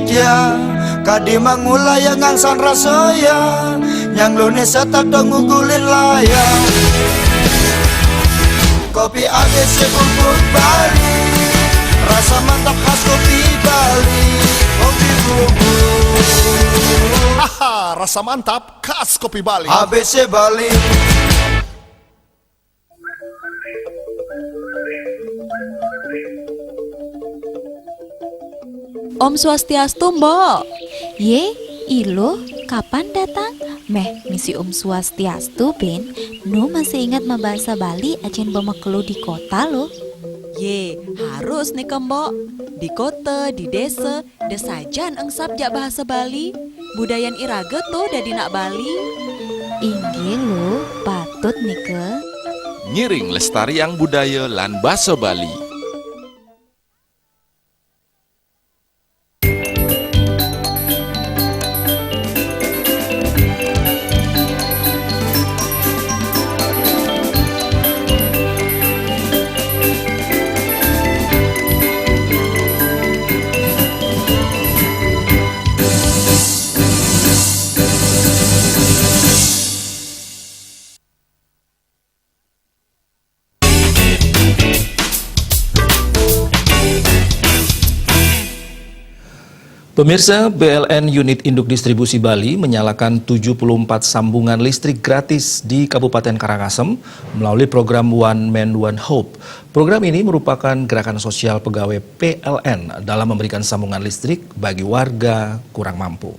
ya kadi mangula yang ngangsan rasoya yang lune setak dong ngugulin layang kopi ABC bubuk Bali rasa mantap khas kopi Bali kopi bubuk haha rasa mantap khas kopi Bali ABC Bali. Om Swastiastu, Mbok. Ye, ilo, kapan datang? Meh, misi Om Swastiastu, Ben. Nu masih ingat bahasa Bali ajen bemakelu di kota lo. Ye, harus nih Mbok. Di kota, di desa, desajan engsap jak bahasa Bali. Budayan iraga tuh dari nak Bali. Inggih lo, patut nih ke. Ngiring lestariang budaya lan basa Bali. Pemirsa, BLN Unit Induk Distribusi Bali menyalakan 74 sambungan listrik gratis di Kabupaten Karangasem melalui program One Man One Hope. Program ini merupakan gerakan sosial pegawai PLN dalam memberikan sambungan listrik bagi warga kurang mampu.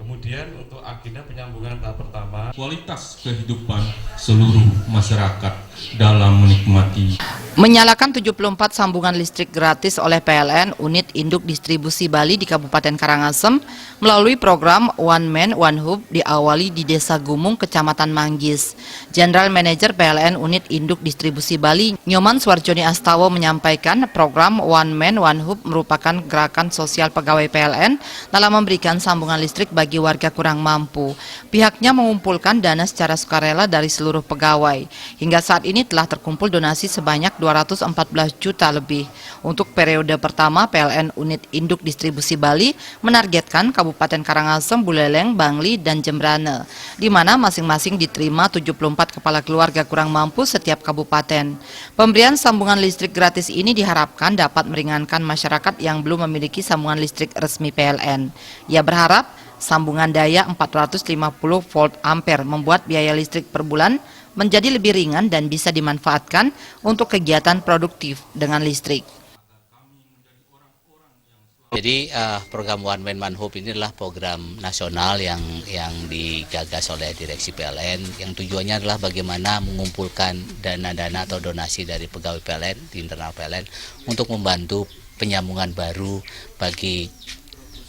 Kemudian untuk agenda penyambungan tahap pertama, kualitas kehidupan seluruh masyarakat dalam menikmati. Menyalakan 74 sambungan listrik gratis oleh PLN Unit Induk Distribusi Bali di Kabupaten Karangasem melalui program One Man One Hub diawali di Desa Gumung, Kecamatan Manggis. General Manager PLN Unit Induk Distribusi Bali, Nyoman Swarjoni Astawa menyampaikan program One Man One Hub merupakan gerakan sosial pegawai PLN dalam memberikan sambungan listrik bagi warga kurang mampu. Pihaknya mengumpulkan dana secara sukarela dari seluruh pegawai. Hingga saat ini telah terkumpul donasi sebanyak 214 juta lebih. Untuk periode pertama, PLN Unit Induk Distribusi Bali menargetkan Kabupaten Karangasem, Buleleng, Bangli, dan Jembrane, di mana masing-masing diterima 74 kepala keluarga kurang mampu setiap kabupaten. Pemberian sambungan listrik gratis ini diharapkan dapat meringankan masyarakat yang belum memiliki sambungan listrik resmi PLN. Ia berharap sambungan daya 450 volt ampere membuat biaya listrik per bulan menjadi lebih ringan dan bisa dimanfaatkan untuk kegiatan produktif dengan listrik. Jadi program One Man One Hope ini adalah program nasional yang digagas oleh Direksi PLN, yang tujuannya adalah bagaimana mengumpulkan dana-dana atau donasi dari pegawai PLN di internal PLN untuk membantu penyambungan baru bagi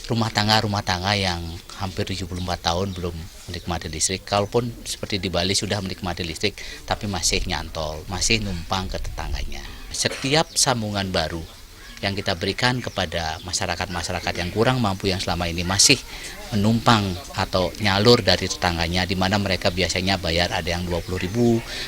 rumah tangga yang hampir 74 tahun belum menikmati listrik. Kalaupun seperti di Bali sudah menikmati listrik, tapi masih nyantol, masih numpang ke tetangganya. Setiap sambungan baru yang kita berikan kepada masyarakat-masyarakat yang kurang mampu yang selama ini masih menumpang atau nyalur dari tetangganya, di mana mereka biasanya bayar ada yang 20.000,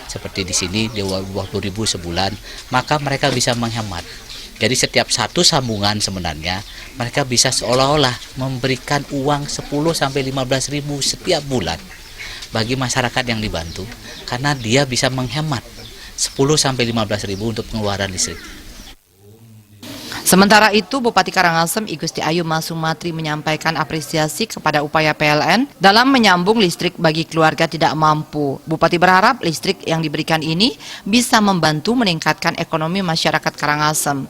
seperti di sini 20.000 sebulan, maka mereka bisa menghemat. Jadi setiap satu sambungan sebenarnya mereka bisa seolah-olah memberikan uang 10-15.000 setiap bulan bagi masyarakat yang dibantu, karena dia bisa menghemat 10-15.000 untuk pengeluaran listrik. Sementara itu, Bupati Karangasem I Gusti Ayu Masumatri menyampaikan apresiasi kepada upaya PLN dalam menyambung listrik bagi keluarga tidak mampu. Bupati berharap listrik yang diberikan ini bisa membantu meningkatkan ekonomi masyarakat Karangasem.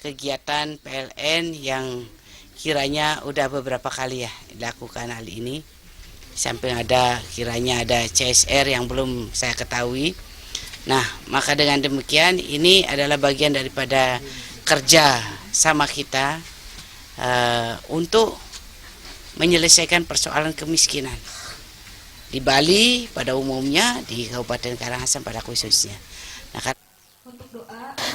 Kegiatan PLN yang kiranya udah beberapa kali ya dilakukan hal ini, sampai kiranya ada CSR yang belum saya ketahui. Nah, maka dengan demikian ini adalah bagian daripada kerja sama kita untuk menyelesaikan persoalan kemiskinan di Bali pada umumnya, di Kabupaten Karangasem pada khususnya. Nah,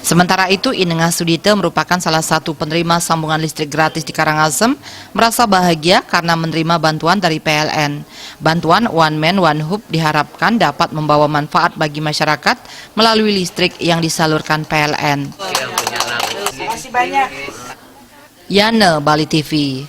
Sementara itu, Inengah Sudite merupakan salah satu penerima sambungan listrik gratis di Karangasem, merasa bahagia karena menerima bantuan dari PLN. Bantuan One Man One Hub diharapkan dapat membawa manfaat bagi masyarakat melalui listrik yang disalurkan PLN. Terima kasih banyak. Yana, Bali TV.